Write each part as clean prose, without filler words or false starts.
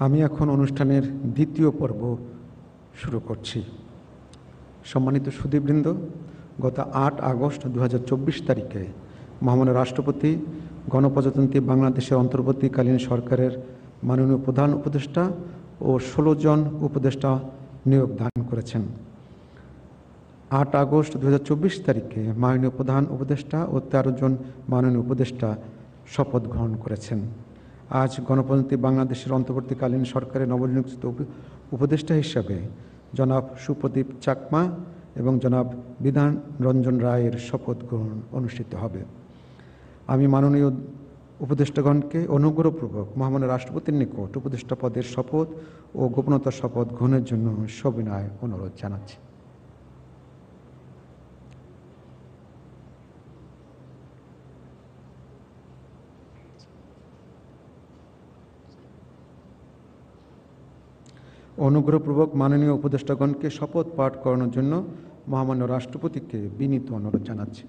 আমি এখন অনুষ্ঠানের দ্বিতীয় পর্ব শুরু করছি। সম্মানিত সুধীবৃন্দ, গত 8 আগস্ট 2024 তারিখে মহামান্য রাষ্ট্রপতি গণপ্রজাতন্ত্রী বাংলাদেশের অন্তর্বর্তীকালীন সরকারের মাননীয় প্রধান উপদেষ্টা ও 16 জন উপদেষ্টা নিয়োগ দান করেছেন। 8 আগস্ট 2024 তারিখে মাননীয় প্রধান উপদেষ্টা ও 13 জন মাননীয় উপদেষ্টা শপথ গ্রহণ করেছেন। আজ গণপ্রজাতন্ত্রী বাংলাদেশের অন্তর্বর্তীকালীন সরকারের নবনিযুক্ত উপদেষ্টা হিসাবে জনাব সুপ্রদীপ চাকমা এবং জনাব বিধান রঞ্জন রায়ের শপথ গ্রহণ অনুষ্ঠিত হবে। আমি মাননীয় উপদেষ্টাগণকে অনুগ্রহপূর্বক মহামান্য রাষ্ট্রপতির নিকট উপদেষ্টা পদের শপথ ও গোপনতার শপথ গ্রহণের জন্য সবিনয় অনুরোধ জানাচ্ছি। অনুগ্রহপূর্বক মাননীয় উপদেষ্টাগণকে শপথ পাঠ করানোর জন্য মহামান্য রাষ্ট্রপতিকে বিনীত অনুরোধ জানাচ্ছি।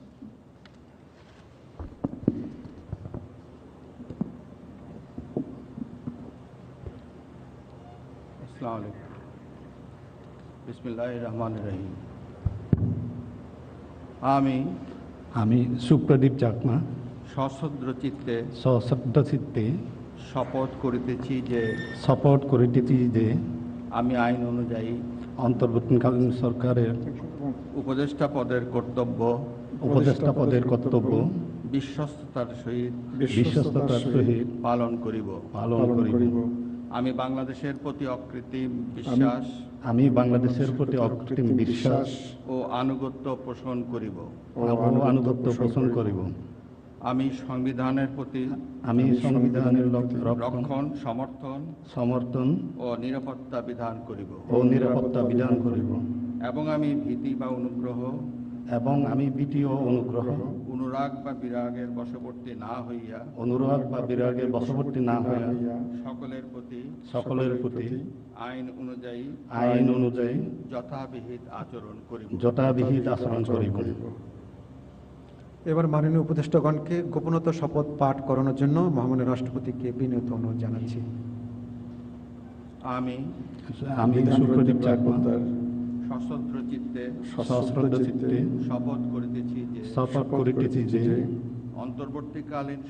আসসালামু আলাইকুম। বিসমিল্লাহির রহমানির রহিম। আমি সুপ্রদীপ চাকমা সশ্রদ্ধ চিত্তে শপথ করিতেছি যে আমি আইন অনুযায়ী অন্তর্বর্তীকালীন সরকারের উপদেষ্টা পদের কর্তব্য বিশ্বস্ততার সহিত পালন করিব। আমি বাংলাদেশের প্রতি অকৃত্রিম বিশ্বাস ও আনুগত্য পোষণ করিব। আমি সংবিধানের প্রতি রক্ষণ সমর্থন ও নিরাপত্তা বিধান করিব এবং আমি ভীতি বা অনুগ্রহ অনুরাগ বা বিরাগের বশবর্তী না হইয়া সকলের প্রতি আইন অনুযায়ী যথাবিহিত আচরণ করিব। এবার মাননীয় উপদেষ্টাগণকে গোপনতা শপথ পাঠ করানোর জন্য মহামান্য রাষ্ট্রপতিকে বিনীত অনুরোধ জানাচ্ছি। আমি সুপ্রদীপ চাকমা সশ্রদ্ধ চিত্তে শপথ করিতেছি যে অন্তর্বর্তীকালীন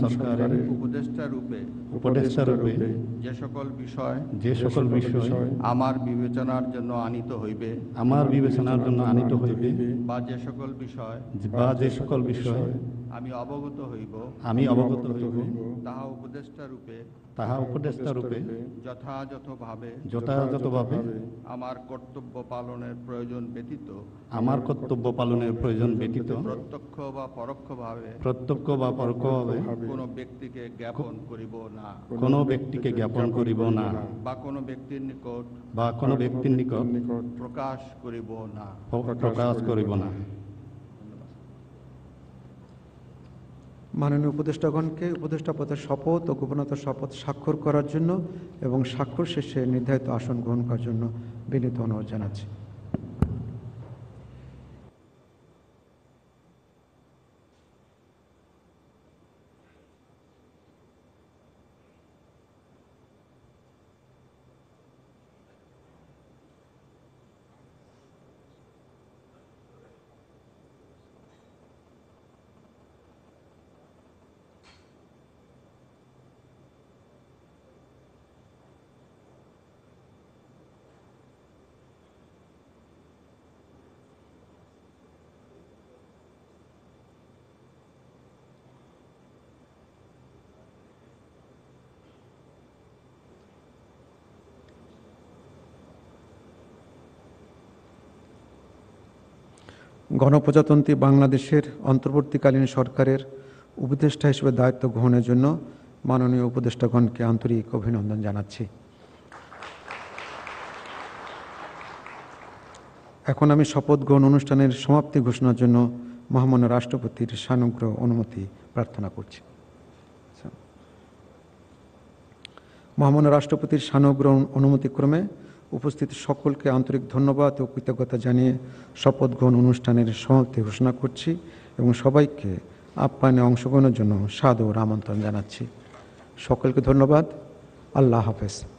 সরকারের উপদেষ্টা রূপে যে সকল বিষয় আমার বিবেচনার জন্য আনিত হইবে বা যে সকল বিষয় আমি অবগত হইব তাহা উপদেষ্টা রূপে যথাযথভাবে আমার কর্তব্য পালনের প্রয়োজন ব্যতীত প্রত্যক্ষ বা পরোক্ষভাবে কোনো ব্যক্তিকে জ্ঞাপন করিব না বা কোনো ব্যক্তির নিকট প্রকাশ করিব না। মাননীয় উপদেষ্টাগণকে উপদেষ্টা পদের শপথ ও গোপনতার শপথ স্বাক্ষর করার জন্য এবং স্বাক্ষর শেষে নির্ধারিত আসন গ্রহণ করার জন্য বিনীত অনুরোধ জানাচ্ছি। গণপ্রজাতন্ত্রী বাংলাদেশের অন্তর্বর্তীকালীন সরকারের উপদেষ্টা হিসেবে দায়িত্ব গ্রহণের জন্য মাননীয় উপদেষ্টাগণকে আন্তরিক অভিনন্দন জানাচ্ছি। এখন আমি শপথ গ্রহণ অনুষ্ঠানের সমাপ্তি ঘোষণার জন্য মহামান্য রাষ্ট্রপতির সানুগ্রহ অনুমতি প্রার্থনা করছি। মহামান্য রাষ্ট্রপতির সানুগ্রহ অনুমতিক্রমে উপস্থিত সকলকে আন্তরিক ধন্যবাদ ও কৃতজ্ঞতা জানিয়ে শপথ গ্রহণ অনুষ্ঠানের সমাপ্তি ঘোষণা করছি এবং সবাইকে আপ্যায়নে অংশগ্রহণের জন্য সাদর আমন্ত্রণ জানাচ্ছি। সকলকে ধন্যবাদ। আল্লাহ হাফেজ।